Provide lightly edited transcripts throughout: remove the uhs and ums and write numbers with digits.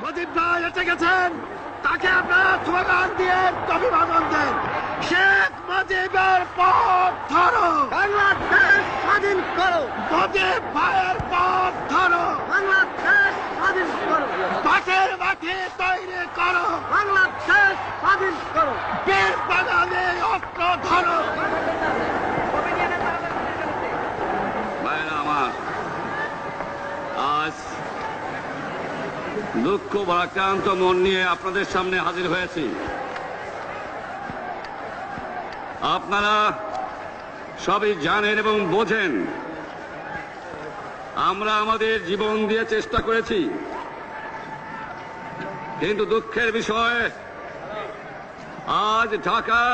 মুজিব ভাই এসে গেছেন, তাকে আপনারা স্লোগান দিয়ে অভিবাদন দেন। শেখ মুজিবের পথ ধরো, বাংলাদেশ স্বাধীন করো, মুজিব ভাইয়ের পথ ধরো, বাংলাদেশ স্বাধীন করো, পাটের মাটি তৈরি করো, বাংলাদেশ স্বাধীন করো, বীর বাঙালি অস্ত্র ধরো। ভাইরা আমার, আজ দুঃখ ভারাক্রান্ত মন নিয়ে আপনাদের সামনে হাজির হয়েছি। আপনারা সবই জানেন এবং বোঝেন আমরা আমাদের জীবন দিয়ে চেষ্টা করেছি, কিন্তু দুঃখের বিষয় আজ ঢাকা,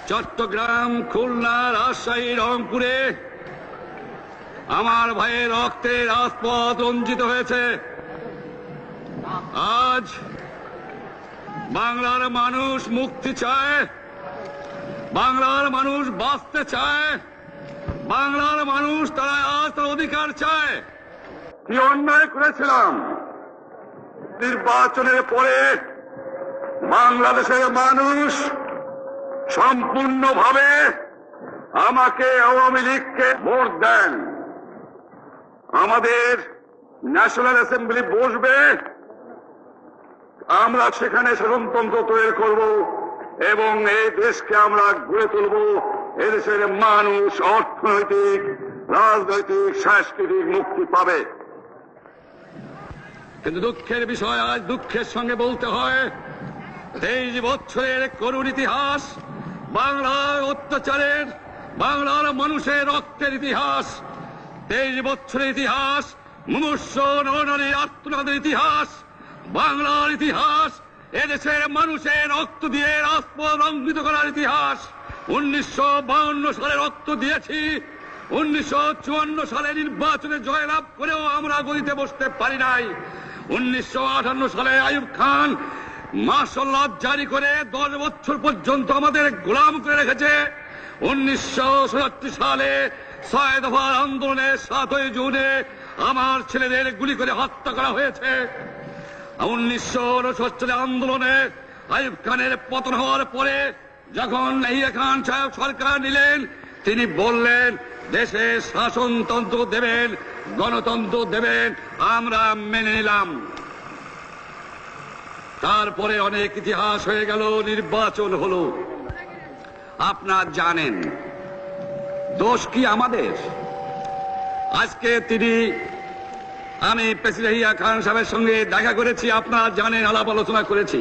চট্টগ্রাম, খুলনা, রাজশাহী, রংপুরে আমার ভাইয়ের রক্তে রাজপথ রঞ্জিত হয়েছে। আজ বাংলার মানুষ মুক্তি চায়, বাংলার মানুষ বাঁচতে চায়, বাংলার মানুষ তারা আজ তার অধিকার চায়। কি অন্যায় করেছিলাম নির্বাচনের পরে বাংলাদেশের মানুষ সম্পূর্ণভাবে আমাকে আওয়ামী লীগকে ভোট দেন। আমাদের ন্যাশনাল অ্যাসেম্বলি বসবে, আমরা সেখানে শাসনতন্ত্র তৈরি করব এবং এই দেশকে আমরা গড়ে তুলব। এদেশের মানুষ অর্থনৈতিক, রাজনৈতিক, সাংস্কৃতিক মুক্তি পাবে। কিন্তু দুঃখের বিষয়, আজ দুঃখের সঙ্গে বলতে হয় 23 বছরের করুণ ইতিহাস, বাংলার অত্যাচারের, বাংলার মানুষের রক্তের ইতিহাস, 23 বছরের ইতিহাস, মুমূর্ষ নরনারীর আত্মনাদের ইতিহাস, বাংলার ইতিহাস, এদেশের মানুষের রক্ত দিয়ে রাজপথ রঞ্জিত করার ইতিহাস। 1952 সালে রক্ত দিয়েছি, 1954 সালে নির্বাচনে জয়লাভ করেও আমরা গদিতে বসতে পারি নাই। 1958 সালে আইয়ুব খান মার্শাল ল জারি করে 10 বছর পর্যন্ত আমাদের গোলাম করে রেখেছে। 1967 সালে 6 দফার আন্দোলনে 7ই জুনে আমার ছেলেদের গুলি করে হত্যা করা হয়েছে। 1969 সালে আন্দোলনে আইয়ুব খানের পতন হওয়ার পরে যখন ইয়াহিয়া খান সাহেব সরকার নিলেন, তিনি বললেন দেশে শাসনতন্ত্র দেবেন, গণতন্ত্র দেবেন, আমরা মেনে নিলাম। তারপরে অনেক ইতিহাস হয়ে গেল, নির্বাচন হলো। আপনারা জানেন দোষ কি আমাদের? আজকে আমি প্রেসিডেন্ট ইয়াহিয়া খান সাহেবের সঙ্গে দেখা করেছি, আপনারা জানেন, আলাপ আলোচনা করেছি।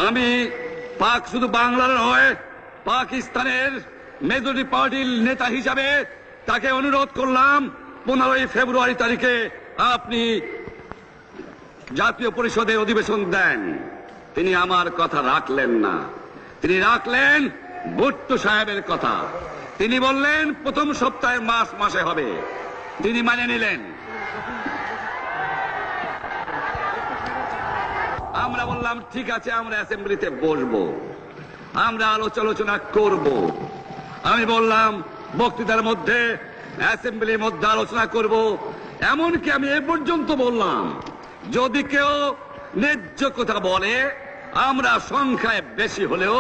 আমি শুধু বাংলার নয়, পাকিস্তানের মেজরিটি পার্টির নেতা হিসাবে তাকে অনুরোধ করলাম 15 ফেব্রুয়ারি তারিখে আপনি জাতীয় পরিষদের অধিবেশন দেন। তিনি আমার কথা রাখলেন না, তিনি রাখলেন ভুট্টো সাহেবের কথা। তিনি বললেন প্রথম সপ্তাহের মাসে হবে, তিনি মানে নিলেন। আমরা বললাম ঠিক আছে, আমরা অ্যাসেম্বলিতে বসবো, আমরা আলোচনা করব। আমি বললাম বক্তৃতার মধ্যে, অ্যাসেম্বলির মধ্যে আলোচনা করব। এমনকি আমি এ পর্যন্ত বললাম যদি কেউ ন্যায্য কথা বলে, আমরা সংখ্যায় বেশি হলেও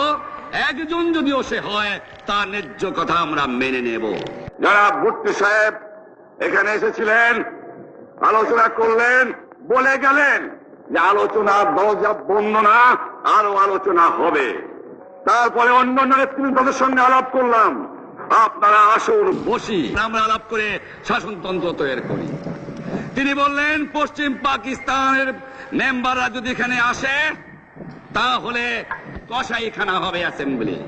একজন যদিও সে হয়, তার ন্যায্য কথা আমরা মেনে নেব। যারা ভুট্টো সাহেব এখানে এসেছিলেন, আলোচনা করলেন, বলে গেলেন যে আলোচনার দরজা বন্ধ না, আরো আলোচনা হবে। তারপরে অন্য নেতৃত্বের সঙ্গে আলাপ করলাম, আপনারা আসুন বসি, আমরা আলাপ করে শাসনতন্ত্র তৈরি করি। তিনি বললেন পশ্চিম পাকিস্তানের মেম্বাররা যদি এখানে আসে তাহলে কসাইখানা হবে অ্যাসেম্বলি।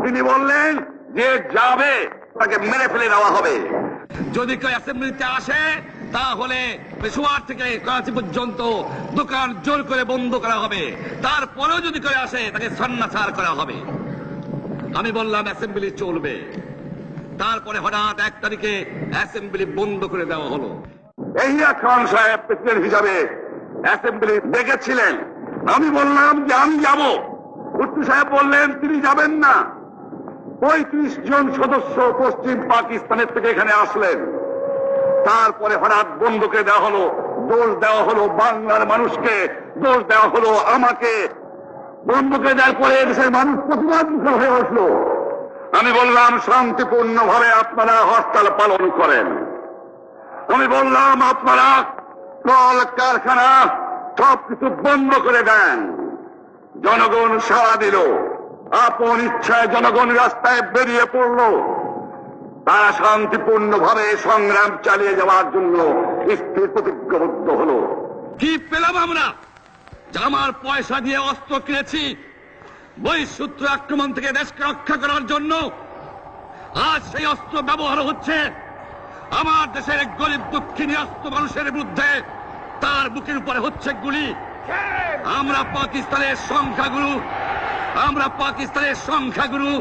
তিনি বললেন যে যাবে তাকে মেরে ফেলে দেওয়া হবে। যদি কেউ অ্যাসেম্বলিতে আসে তাহলে পেশোয়ার থেকে করাচি পর্যন্ত দোকান জোর করে বন্ধ করা হবে, তারপরেও যদি কেউ আসে তাকে সন্ন্যাসার করা হবে। আমি বললাম অ্যাসেম্বলি চলবে। তারপরে হঠাৎ 1 তারিখে অ্যাসেম্বলি বন্ধ করে দেওয়া হলো। ইয়াহিয়া খান সাহেব প্রেসিডেন্ট হিসাবে অ্যাসেম্বলি ডেকেছিলেন, আমি বললাম যে আমি যাব। ভুট্টো সাহেব বললেন তিনি যাবেন না। 35 জন সদস্য পশ্চিম পাকিস্তানের থেকে এখানে আসলেন। তারপরে হঠাৎ বন্ধ করে দেওয়া হলো, দোষ দেওয়া হলো বাংলার মানুষকে, দোষ দেওয়া হলো আমাকে। বন্ধুকে দেওয়ার পরে দেশের মানুষ প্রতিবাদ হয়ে উঠলো। আমি বললাম শান্তিপূর্ণভাবে আপনারা হরতাল পালন করেন। আমি বললাম আপনারা কল কারখানা সবকিছু বন্ধ করে দেন। জনগণ সাড়া দিল, আপন ইচ্ছায় জনগণ রাস্তায় বেরিয়ে পড়ল। তারা শান্তিপূর্ণভাবে সংগ্রাম চালিয়ে যাওয়ার জন্য স্থির প্রতিজ্ঞাবদ্ধ হলো। কি পেলাম আমরা? আমার পয়সা দিয়ে অস্ত্র কিনেছি বহিঃশত্রু আক্রমণ থেকে দেশকে রক্ষা করার জন্য। আজ সেই অস্ত্র ব্যবহার হচ্ছে আমার দেশের গরিব দুঃখী অস্ত্র মানুষের বিরুদ্ধে। তার বুকের উপরে হচ্ছে গুলি। আমরা পাকিস্তানের সংখ্যাগুরু,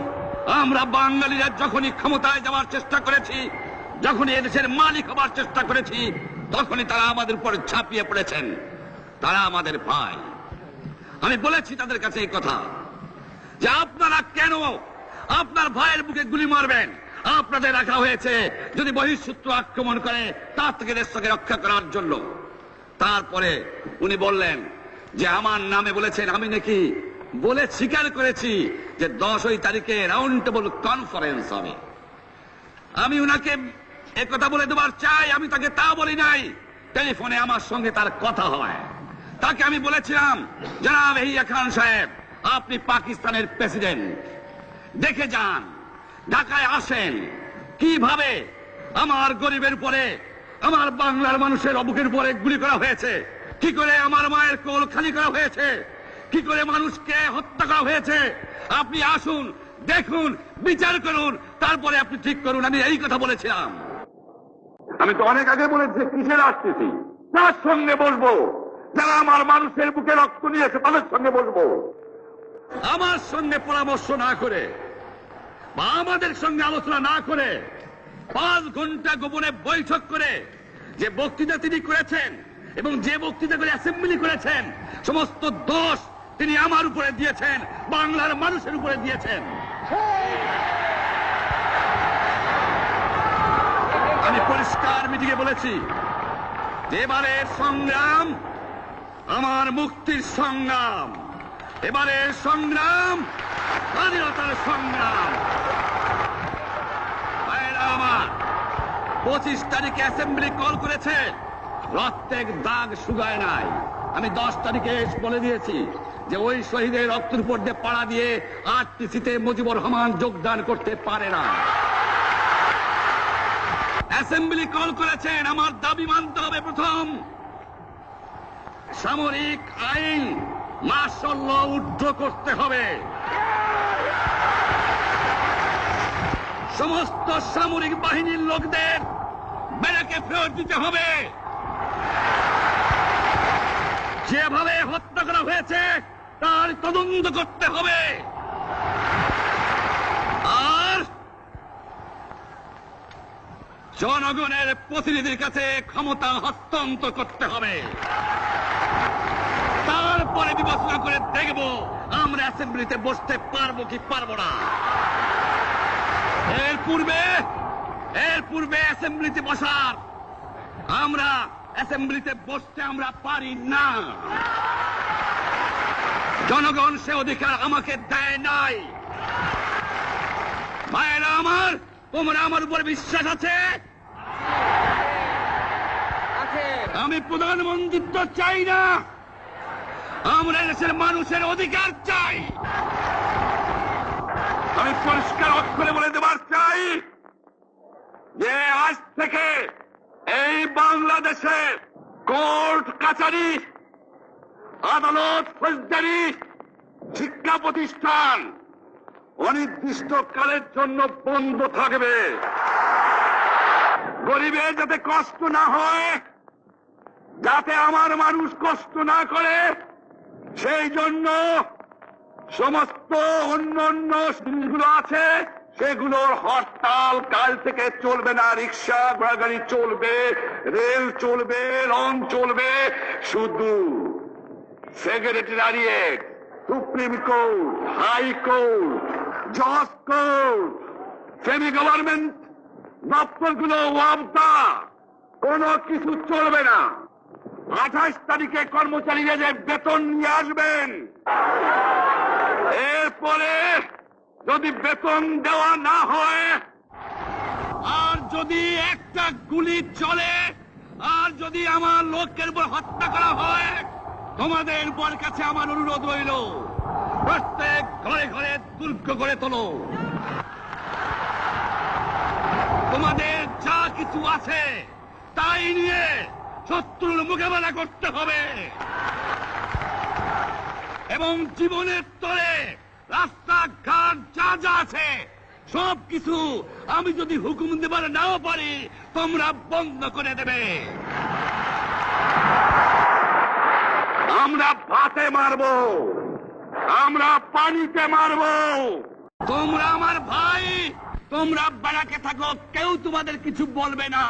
আমরা বাঙালিরা যখনই ক্ষমতায় যাওয়ার চেষ্টা করেছি, যখনই এদেশের মালিক হবার চেষ্টা করেছি, তখনই তারা আমাদের উপর ঝাঁপিয়ে পড়েছেন। তারা আমাদের ভাই। আমি বলেছি তাদের কাছে এই কথা যে আপনারা কেন আপনার ভাইয়ের বুকে গুলি মারবেন? আপনাদের রাখা হয়েছে যদি বহিঃশত্রু আক্রমণ করে তার থেকে দেশকে রক্ষা করার জন্য। তারপরে উনি বললেন যে আমার নামে বলেছেন, আমি নাকি বলে স্বীকার করেছি যে 10 তারিখে রাউন্ড টেবল কনফারেন্স হবে। আমি উনাকে একথা বলে দেবার চাই, আমি তাকে তা বলি নাই। টেলিফোনে আমার সঙ্গে তার কথা হয়। তাকে আমি বলেছিলাম, জনাব ইয়াহিয়া খান সাহেব, আপনি পাকিস্তানের প্রেসিডেন্ট, দেখে যান, ঢাকায় আসেন কিভাবে আমার গরিবের উপরে, আমার বাংলার মানুষের বুকের উপরে গুলি করা হয়েছে, কি করে আমার মায়ের কোল খালি করা হয়েছে, কি করে মানুষকে হত্যা করা হয়েছে। আপনি আসুন, দেখুন, বিচার করুন, তারপরে আপনি ঠিক করুন। আমি এই কথা বলেছিলাম। আমি তো অনেক আগে বলেছি কিসের আসতেছি, তার সঙ্গে বসবো, যারা আমার মানুষের বুকে রক্ত নিয়েছে তাদের সঙ্গে বসবো। আমার সঙ্গে পরামর্শ না করে বা আমাদের সঙ্গে আলোচনা না করে 5 ঘন্টা গোপনে বৈঠক করে যে বক্তৃতা তিনি করেছেন এবং যে বক্তৃতা করে অ্যাসেম্বলি করেছেন, সমস্ত দোষ তিনি আমার উপরে দিয়েছেন, বাংলার মানুষের উপরে দিয়েছেন। আমি পরিষ্কার মিটিংয়ে বলেছি যে এবারের সংগ্রাম আমার মুক্তির সংগ্রাম, এবারের সংগ্রাম স্বাধীনতার সংগ্রাম। আমার 25 তারিখে অ্যাসেম্বলি কল করেছে, রক্তের দাগ শুকায় নাই। আমি 10 তারিখে বলে দিয়েছি যে ওই শহীদের রক্তের উপর দিয়ে পাড়া দিয়ে আরটিসিতে মুজিবুর রহমান যোগদান করতে পারে না। অ্যাসেম্বলি কল করেছেন, আমার দাবি মানতে হবে। প্রথম, সামরিক আইন মার্শাল ল উদ্ধ করতে হবে। সমস্ত সামরিক বাহিনীর লোকদের ব্যারাকে ফেরত দিতে হবে। যেভাবে হত্যা করা হয়েছে তার তদন্ত করতে হবে। আর জনগণের প্রতিনিধির কাছে ক্ষমতা হস্তান্তর করতে হবে। তারপরে বিবেচনা করে দেখব আমরা অ্যাসেম্বলিতে বসতে পারবো কি পারবো না। এর পূর্বে অ্যাসেম্বলিতে বসার, আমরা অ্যাসেম্বলিতে বসতে আমরা পারি না। জনগণ সে অধিকার আমাকে দেয় নাই। ভাইয়েরা আমার, তোমরা আমার উপর বিশ্বাস আছে? আমি প্রধানমন্ত্রিত্ব চাই না, আমরা দেশের মানুষের অধিকার চাই। আমি পরিষ্কার অক্ষরে বলে দেবার চাই যে আজ থেকে এই বাংলাদেশে কোর্ট কাছারি, আদালত, ফৌজদারি, শিক্ষা প্রতিষ্ঠান অনির্দিষ্টকালের জন্য বন্ধ থাকবে। গরিবের যাতে কষ্ট না হয়, যাতে আমার মানুষ কষ্ট না করে, সেই জন্য সমস্ত অন্য জিনিসগুলো আছে সেগুলোর হরতাল কাল থেকে চলবে না। রিক্সা ঘোড়াগাড়ি চলবে, রেল চলবে, লঞ্চ চলবে। শুধু সেক্রেটারিয়েট, সুপ্রিম কোর্ট, হাইকোর্ট, জজ কোর্ট, সেমি গভর্নমেন্ট দপ্তরগুলো ওয়াবদা, কোনো কিছু চলবে না। 28 তারিখে কর্মচারীরা যে বেতন নিয়ে আসবেন, এরপরে যদি বেতন দেওয়া না হয়, আর যদি একটা গুলি চলে, আর যদি আমার লোকের উপর হত্যা করা হয়, তোমাদের উপর কাছে আমার অনুরোধ রইল, প্রত্যেক ঘরে ঘরে দুর্গ করে তোলো। তোমাদের যা কিছু আছে তাই নিয়ে শত্রুর মোকাবেলা করতে হবে, এবং জীবনের তরে রাস্তাঘাট যা যা আছে সবকিছু আমি যদি হুকুম দেবার নাও পারি, তোমরা বন্ধ করে দেবে। আমরা ভাতে মারবো, আমরা পানিতে মারবো। তোমরা আমার ভাই, তোমরা বাড়াকে থাকো, কেউ তোমাদের কিছু বলবে না,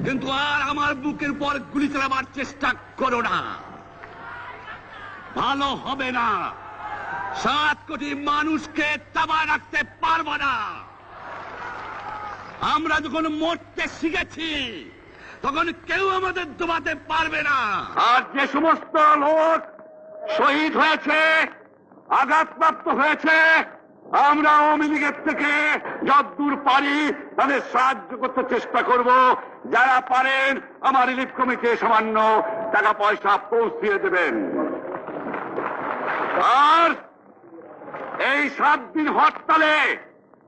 কিন্তু আর আমার বুকের পর গুলি চালাবার চেষ্টা করো না, ভালো হবে না। 7 কোটি মানুষকে তাবায় রাখতে পারবো না। আমরা যখন মরতে শিখেছি তখন কেউ আমাদের দবাতে পারবে না। আর যে সমস্ত লোক শহীদ হয়েছে, আঘাতপ্রাপ্ত হয়েছে, আমরা আওয়ামী লীগের থেকে যতদূর পারি তাদের সাহায্য করতে চেষ্টা করব। যারা পারেন আমার রিলিফ কমিটি সামান্য টাকা পয়সা পৌঁছিয়ে দেবেন। আর এই 7 দিন হরতালে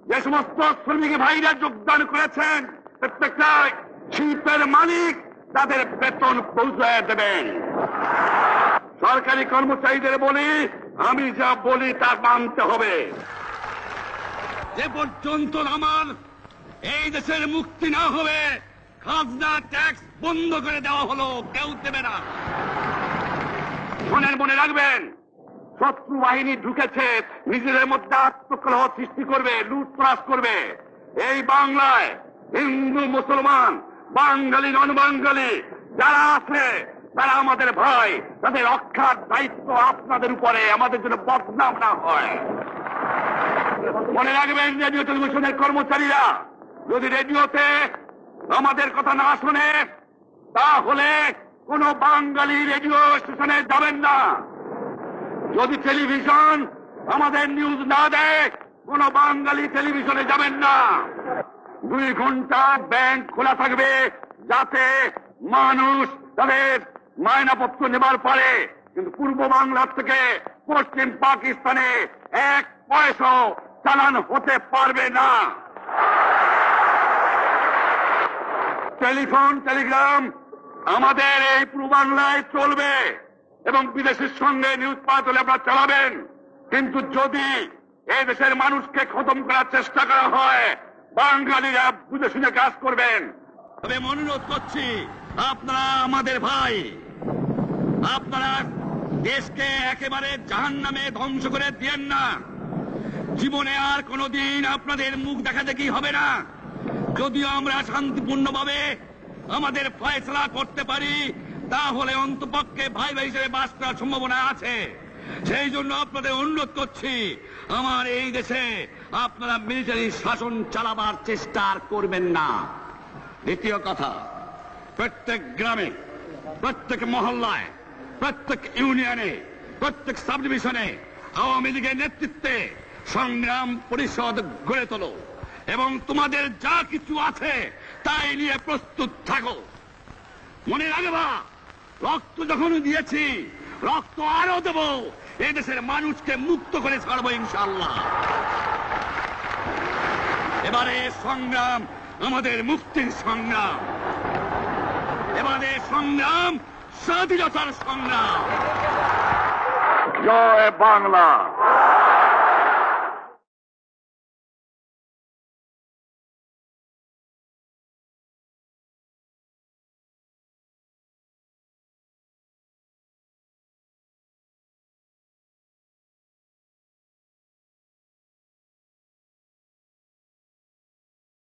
যে সমস্ত শ্রমিক ভাইরা যোগদান করেছেন, প্রত্যেকটা শিল্পের মালিক তাদের বেতন পৌঁছায় দেবেন। সরকারি কর্মচারীদের বলি, আমি যা বলি তা মানতে হবে। যে পর্যন্ত আমার এই দেশের মুক্তি না হবে, খাজনা ট্যাক্স বন্ধ করে দেওয়া হলো, কেউ দেবে না। মনে রাখবেন, শত্রু বাহিনী ঢুকেছে, নিজেদের মধ্যে আত্মকলহ সৃষ্টি করবে, লুটতরাজ করবে। এই বাংলায় হিন্দু মুসলমান, বাঙালি নন বাঙালি যারা আছে তারা আমাদের ভাই, তাদের রক্ষার দায়িত্ব আপনাদের উপরে, আমাদের জন্য বদনাম না হয়। মনে রাখবেন, রেডিও টেলিভিশনের কর্মচারীরা যদি রেডিওতে আমাদের কথা না শোনে, তাহলে কোন বাঙালি রেডিও স্টেশনে যাবেন না। যদি টেলিভিশন আমাদের নিউজ না দেয়, কোন বাঙালি টেলিভিশনে যাবেন না। 2 ঘন্টা ব্যাংক খোলা থাকবে, যাতে মানুষ তাদের মায়নাপত্র নেবার পারে, কিন্তু পূর্ব বাংলার থেকে পশ্চিম পাকিস্তানে 1 পয়সা চালান হতে পারবে না। টেলিফোন টেলিগ্রাম আমাদের এই পূর্ব বাংলায় চলবে, এবং বিদেশের সঙ্গে নিউজ পাওয়া হলে আপনারা চালাবেন, কিন্তু যদি এই দেশের মানুষকে খতম করার চেষ্টা করা হয়, বাঙালিরা বুঝে শুনে কাজ করবেন। তবে অনুরোধ করছি, আপনারা আমাদের ভাই, আপনারা দেশকে একেবারে জাহান্নামে ধ্বংস করে দিয়েন না। জীবনে আর কোনদিন আপনাদের মুখ দেখা দেখি হবে না। যদিও আমরা শান্তিপূর্ণভাবে আমাদের ফয়সলা করতে পারি, তাহলে অন্তপক্ষে ভাই ভাই হিসেবে বাস করার সম্ভাবনা আছে। সেই জন্য আপনাদের অনুরোধ করছি, আমার এই দেশে আপনারা মিলিটারি শাসন চালাবার চেষ্টা আর করবেন না। দ্বিতীয় কথা, প্রত্যেক গ্রামে, প্রত্যেক মহল্লায়, প্রত্যেক ইউনিয়নে, প্রত্যেক সাব ডিভিশনে আওয়ামী লীগের নেতৃত্বে সংগ্রাম পরিষদ গড়ে তোলো, এবং তোমাদের যা কিছু আছে তাই নিয়ে প্রস্তুত থাকো। মনে রাখবা, রক্ত যখন দিয়েছি, রক্ত আরো দেব, এই দেশের মানুষকে মুক্ত করে ছাড়বো ইনশাআল্লাহ। এবারে সংগ্রাম আমাদের মুক্তির সংগ্রাম, এবারে সংগ্রাম স্বাধীনতার সংগ্রাম। জয় বাংলা।